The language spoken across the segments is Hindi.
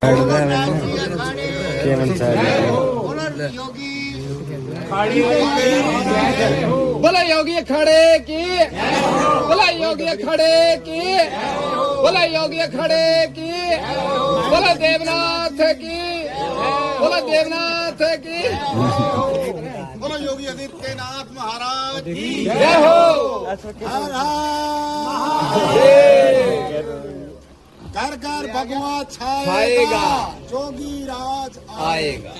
बोला योगी खड़े की, बोला योगी खड़े की, बोला योगी खड़े की, बोला देवनाथ की, बोला देवनाथ की, बोलो योगी आदित्यनाथ महाराज की जय हो। हर घर घर भगवा छाएगा, जोगी राज आएगा।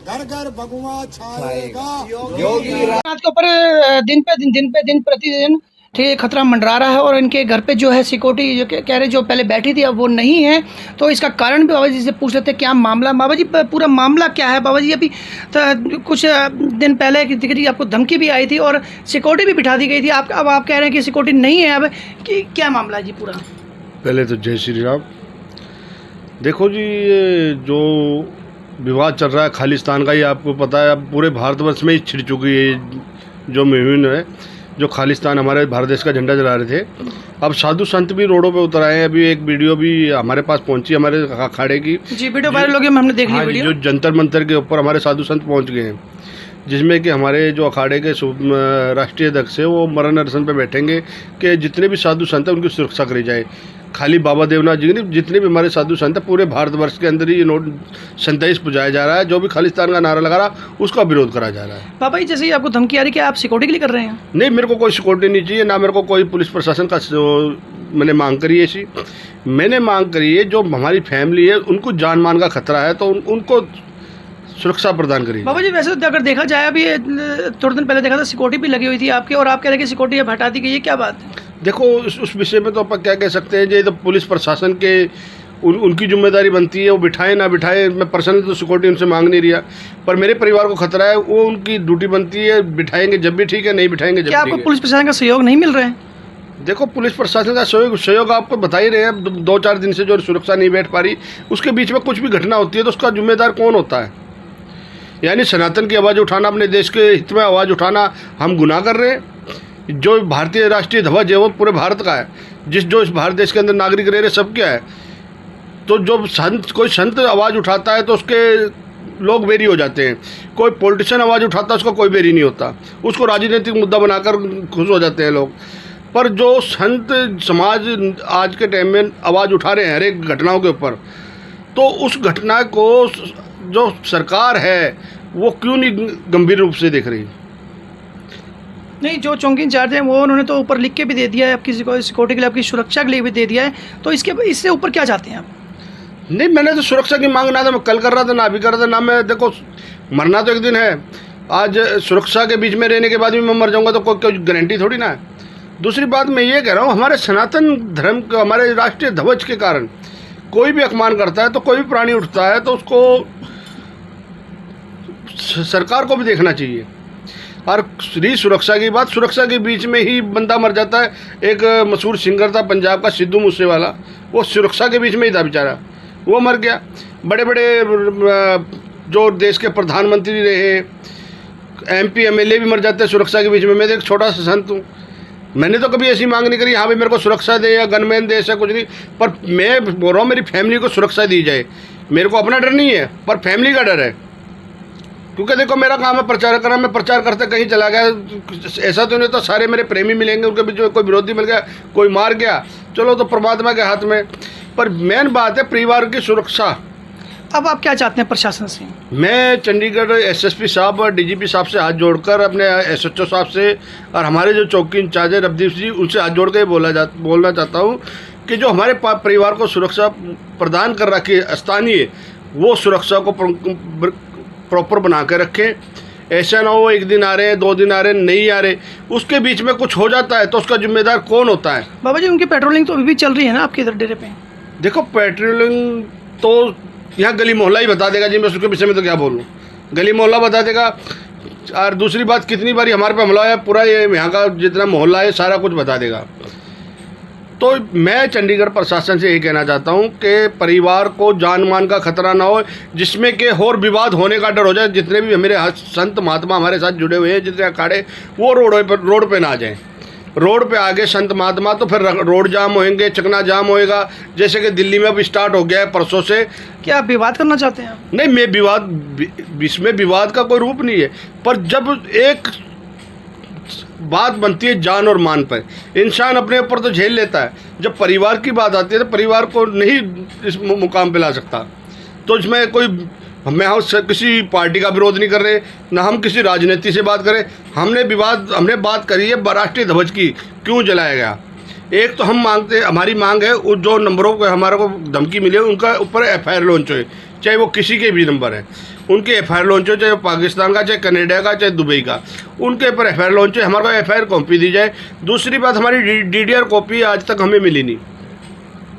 घर घर भगवा छाएगा, योगी आज के ऊपर दिन पे दिन प्रतिदिन ठीक है खतरा मंडरा रहा है और इनके घर पे जो है सिक्योरिटी जो कह रहे जो पहले बैठी थी अब वो नहीं है। तो इसका कारण भी बाबा जी से पूछ लेते हैं क्या मामला। बाबा जी पूरा मामला क्या है बाबा जी? अभी कुछ दिन पहले दिख रही आपको धमकी भी आई थी और सिक्योरिटी भी बिठा दी गई थी। अब आप कह रहे हैं कि सिक्योरिटी नहीं है। अब कि क्या मामला है जी पूरा? पहले तो जय श्री राम। देखो जी, ये जो विवाद चल रहा है खालिस्तान का, ये आपको पता है अब पूरे भारतवर्ष में ही छिड़ चुकी है। जो मुहिम है, जो खालिस्तान हमारे भारत देश का झंडा जला रहे थे, अब साधु संत भी रोडों पे उतर आए हैं। अभी एक वीडियो भी हमारे पास पहुंची हमारे अखाड़े की जी, वीडियो वायरल हो गया, हमने देख लिया वीडियो। जो जंतर मंतर के ऊपर हमारे साधु संत पहुंच गए हैं, जिसमें कि हमारे जो अखाड़े के राष्ट्रीय अध्यक्ष है वो मरण अनशन पे बैठेंगे कि जितने भी साधु संत हैं उनकी सुरक्षा करी जाए। खाली बाबा देवनाथ जी नहीं, जितने भी हमारे साधु संत हैं पूरे भारतवर्ष के अंदर ही ये नोट संदेश पुजाया जा रहा है। जो भी खालिस्तान का नारा लगा रहा उसका विरोध करा जा रहा है। बाबा जी जैसे ही आपको धमकी आ रही है कि आप सिक्योरिटी के लिए कर रहे हैं? नहीं, मेरे को कोई सिक्योरिटी नहीं चाहिए, ना मेरे को कोई पुलिस प्रशासन का मैंने मांग करी है। ऐसी मैंने मांग करी है जो हमारी फैमिली है उनको जान मान का खतरा है तो उनको सुरक्षा प्रदान करिए। बाबा जी वैसे अगर देखा जाए अभी थोड़े दिन पहले देखा था सिक्योरिटी भी लगी हुई थी आपकी और आप कह रहे हैं कि सिक्योरिटी अब हटा दी गई है, क्या बात है? देखो उस विषय में तो अपन क्या कह सकते हैं, ये तो पुलिस प्रशासन के उनकी जिम्मेदारी बनती है, वो बिठाए ना बिठाए। मैं पर्सनली तो सिक्योरिटी उनसे मांग नहीं रहा, पर मेरे परिवार को खतरा है, वो उनकी ड्यूटी बनती है। बिठाएंगे जब भी ठीक है, नहीं बिठाएंगे जब भी। क्या आपको पुलिस प्रशासन का सहयोग नहीं मिल रहा है? देखो, पुलिस प्रशासन का सहयोग आपको बता ही रहे हैं। 2-4 दिन से जो सुरक्षा नहीं बैठ पा रही, उसके बीच में कुछ भी घटना होती है तो उसका जिम्मेदार कौन होता है? यानी सनातन की आवाज़ उठाना, अपने देश के हित में आवाज़ उठाना, हम गुनाह कर रहे हैं। जो भारतीय राष्ट्रीय ध्वज है वो पूरे भारत का है, जो इस भारत देश के अंदर नागरिक रह रहे सब क्या है। तो जो कोई संत आवाज़ उठाता है तो उसके लोग बेरी हो जाते हैं। कोई पॉलिटिशियन आवाज़ उठाता है उसका कोई बेरी नहीं होता, उसको राजनीतिक मुद्दा बनाकर खुश हो जाते हैं लोग। पर जो संत समाज आज के टाइम में आवाज़ उठा रहे हैं हर एक घटनाओं के ऊपर, तो उस घटना को जो सरकार है वो क्यों नहीं गंभीर रूप से देख रही? नहीं, जो चौकी इंचार्ज हैं वो उन्होंने तो ऊपर लिख के भी दे दिया है, आपकी सिक्योरिटी के लिए, आपकी सुरक्षा के लिए भी दे दिया है। तो इससे ऊपर क्या चाहते हैं आप? नहीं, मैंने तो सुरक्षा की मांग ना तो मैं कल कर रहा था ना अभी कर रहा था ना। मैं देखो, मरना तो एक दिन है। आज सुरक्षा के बीच में रहने के बाद भी मैं मर जाऊंगा तो कोई गारंटी थोड़ी ना है। दूसरी बात मैं ये कह रहा हूँ, हमारे सनातन धर्म का, हमारे राष्ट्रीय ध्वज के कारण कोई भी अपमान करता है तो कोई भी प्राणी उठता है तो उसको सरकार को भी देखना चाहिए। और श्री सुरक्षा की बात, सुरक्षा के बीच में ही बंदा मर जाता है। एक मशहूर सिंगर था पंजाब का, सिद्धू मूसेवाला, वो सुरक्षा के बीच में ही था बेचारा, वो मर गया। बड़े बड़े जो देश के प्रधानमंत्री रहे, MP MLA भी मर जाते हैं सुरक्षा के बीच में। मैं एक छोटा सा संत हूँ, मैंने तो कभी ऐसी मांग नहीं करी हाँ भाई मेरे को सुरक्षा दे या गनमैन दे, ऐसा कुछ नहीं। पर मैं बोल रहा हूँ मेरी फैमिली को सुरक्षा दी जाए। मेरे को अपना डर नहीं है पर फैमिली का डर है, क्योंकि देखो मेरा काम है प्रचार करना। मैं प्रचार करते कहीं चला गया, ऐसा तो नहीं तो सारे मेरे प्रेमी मिलेंगे, उनके बीच में कोई विरोधी मिल गया, कोई मार गया, चलो तो परमात्मा के हाथ में। पर मेन बात है परिवार की सुरक्षा। अब आप क्या चाहते हैं प्रशासन से? मैं चंडीगढ़ SSP साहब और DGP साहब से हाथ जोड़कर, अपने SHO साहब से और हमारे जो चौकी इंचार्ज है रवदीप जी, उनसे हाथ जोड़ के बोलना चाहता हूँ कि जो हमारे परिवार को सुरक्षा प्रदान कर रखी है स्थानीय, वो सुरक्षा को प्रॉपर बना के रखें। ऐसा ना हो एक दिन आ रहे हैं 2 दिन आ रहे हैं नहीं आ रहे, उसके बीच में कुछ हो जाता है तो उसका जिम्मेदार कौन होता है? बाबा जी उनकी पेट्रोलिंग तो अभी भी चल रही है ना आपके इधर डेरे पे? देखो पेट्रोलिंग तो यहाँ गली मोहल्ला ही बता देगा जी, मैं उसके विषय में तो क्या बोलूँ, गली मोहल्ला बता देगा। और दूसरी बात, कितनी बारी हमारे पे हमला है, पूरा ये यहाँ का जितना मोहल्ला है सारा कुछ बता देगा। तो मैं चंडीगढ़ प्रशासन से यही कहना चाहता हूँ कि परिवार को जान मान का खतरा ना हो, जिसमें कि और विवाद होने का डर हो जाए। जितने भी मेरे संत महात्मा हमारे साथ जुड़े हुए हैं, जितने अखाड़े, वो रोड पे ना आ जाएं। रोड पे आगे संत महात्मा तो फिर रोड जाम होएंगे, चकना जाम होएगा, जैसे कि दिल्ली में अब स्टार्ट हो गया है परसों से। क्या आप विवाद करना चाहते हैं? नहीं, इसमें विवाद का कोई रूप नहीं है, पर जब एक बात बनती है जान और मान पर, इंसान अपने ऊपर तो झेल लेता है, जब परिवार की बात आती है तो परिवार को नहीं इस मुकाम पे ला सकता। तो इसमें कोई किसी पार्टी का विरोध नहीं कर रहे, ना हम किसी राजनीति से बात करें। हमने बात करी है राष्ट्रीय ध्वज की क्यों जलाया गया। एक तो हमारी मांग है जो नंबरों को हमारे को धमकी मिले उनका ऊपर FIR लॉन्च हो, चाहे वो किसी के भी नंबर है, उनके FIR लॉन्च हो, चाहे वो पाकिस्तान का, चाहे कनाडा का, चाहे दुबई का, उनके ऊपर FIR लॉन्च हो, हमारे को FIR कॉपी दी जाए। दूसरी बात, हमारी DDR कॉपी आज तक हमें मिली नहीं।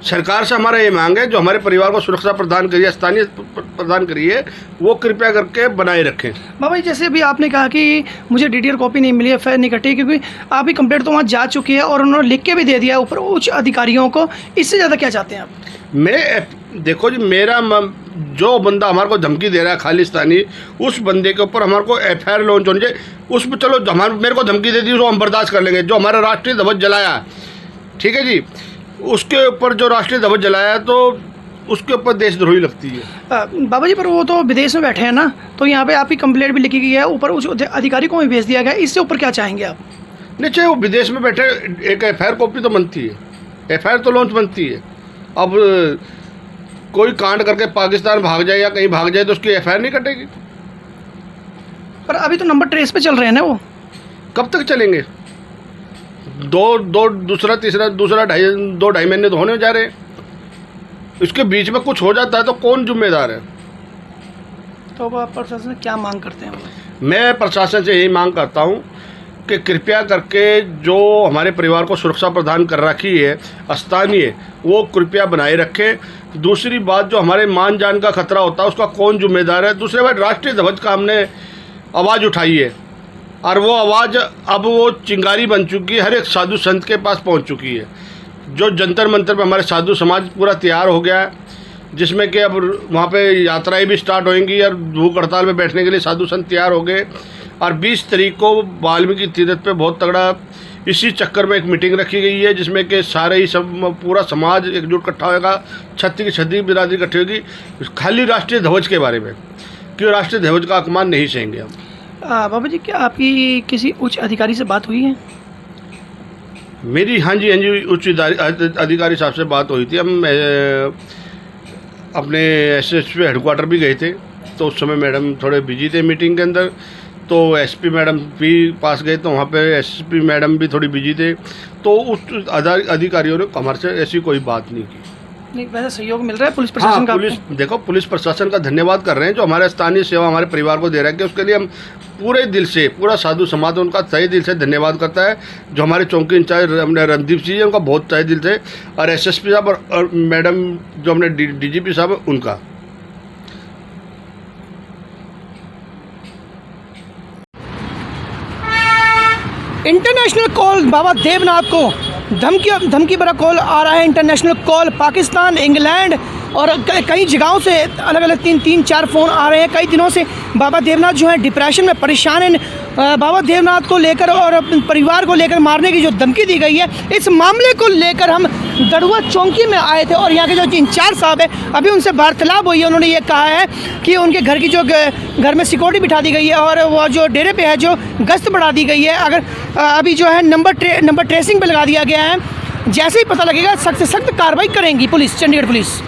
सरकार से हमारा ये मांग है जो हमारे परिवार को सुरक्षा प्रदान करिए, स्थानीय प्रदान करिए, वो कृपया करके बनाए रखें। बाबा जी, जैसे अभी आपने कहा कि मुझे DDR कॉपी नहीं मिली, FIR नहीं कटी, क्योंकि आपकी कंप्लेंट तो वहाँ जा चुकी है और उन्होंने लिख के भी दे दिया ऊपर उच्च अधिकारियों को, इससे ज़्यादा क्या चाहते हैं आप? देखो जी, जो बंदा हमारे को धमकी दे रहा है खालिस्तानी, उस बंदे के ऊपर हमारे को FIR लॉन्च होनी चाहिए। उस पर चलो मेरे को धमकी दे दी उसको हम बर्दाश्त कर लेंगे, जो हमारा राष्ट्रीय ध्वज जलाया, ठीक है जी, उसके ऊपर जो राष्ट्रीय ध्वज जलाया तो उसके ऊपर देशद्रोही लगती है। बाबा जी, पर वो तो विदेश में बैठे हैं ना, तो यहाँ पे आपकी कंप्लेंट भी लिखी गई है, ऊपर उच्च अधिकारी को भी भेज दिया गया, इससे ऊपर क्या चाहेंगे आप? नहीं, चाहे वो विदेश में बैठे, एक FIR कॉपी तो बनती है, FIR तो लॉन्च बनती है। अब कोई कांड करके पाकिस्तान भाग जाए या कहीं भाग जाए तो उसकी FIR नहीं कटेगी। पर अभी तो नंबर ट्रेस पे चल रहे हैं ना वो। कब तक चलेंगे? दूसरा 2.5 महीने तो होने जा रहे हैं। इसके बीच में कुछ हो जाता है तो कौन जिम्मेदार है? तो अब आप प्रशासन से क्या मांग करते हैं? मैं प्रशासन से यही मांग करता हूँ कि कृपया करके जो हमारे परिवार को सुरक्षा प्रदान कर रखी है स्थानीय, वो कृपया बनाए रखें। दूसरी बात, जो हमारे मान जान का खतरा होता है उसका कौन जिम्मेदार है? दूसरी बात, राष्ट्रीय ध्वज का हमने आवाज़ उठाई है और वो आवाज़ अब वो चिंगारी बन चुकी है, हर एक साधु संत के पास पहुंच चुकी है। जो जंतर मंतर पे हमारे साधु समाज पूरा तैयार हो गया है, जिसमें कि अब वहाँ पे यात्राएं भी स्टार्ट होंगी और भूख हड़ताल में बैठने के लिए साधु संत तैयार हो गए। और 20 तारीख को वाल्मीकि तीर्थ पे बहुत तगड़ा इसी चक्कर में एक मीटिंग रखी गई है, जिसमें कि सारे ही सब पूरा समाज एकजुट इकट्ठा होगा, छत्ती की छत्ती बिरादरी इकट्ठी होगी खाली राष्ट्रीय ध्वज के बारे में, कि राष्ट्रीय ध्वज का अपमान नहीं सहेंगे हम। बाबा जी, क्या आपकी किसी उच्च अधिकारी से बात हुई है? मेरी हाँ जी उच्च अधिकारी साहब से बात हुई थी। हम अपने SSP हेडक्वार्टर भी गए थे, तो उस समय मैडम थोड़े बिजी थे मीटिंग के अंदर, तो SP मैडम भी पास गए, तो वहाँ पे SSP मैडम भी थोड़ी बिजी थे, तो उस अधिकारियों ने हमारे से ऐसी कोई बात नहीं की। नहीं, वैसे सहयोग मिल रहा है पुलिस प्रशासन का? देखो, पुलिस प्रशासन का धन्यवाद कर रहे हैं जो हमारे स्थानीय सेवा हमारे परिवार को दे रहा है, कि उसके लिए हम पूरे दिल से, पूरा साधु समाज उनका तहे दिल से धन्यवाद करता है। जो हमारे चौकी इंचार्ज रणदीप सिंह है, उनका बहुत तहे दिल से, और SSP साहब और मैडम जो हमने DGP साहब उनका। इंटरनेशनल कॉल बाबा देवनाथ को, धमकी भरा कॉल आ रहा है। इंटरनेशनल कॉल पाकिस्तान, इंग्लैंड और कई जगहों से अलग अलग 3-4 फ़ोन आ रहे हैं। कई दिनों से बाबा देवनाथ जो है डिप्रेशन में परेशान हैं। बाबा देवनाथ को लेकर और परिवार को लेकर मारने की जो धमकी दी गई है, इस मामले को लेकर हम दड़ुआ चौकी में आए थे और यहाँ के जो इंचार्ज साहब है, अभी उनसे वार्तालाप हुई है। उन्होंने ये कहा है कि उनके घर की जो घर में सिक्योरिटी बिठा दी गई है और वो जो डेरे पे है जो गश्त बढ़ा दी गई है। अगर अभी जो है नंबर ट्रेसिंग पे लगा दिया गया है, जैसे ही पता लगेगा सख्त से सख्त कार्रवाई करेंगी पुलिस, चंडीगढ़ पुलिस।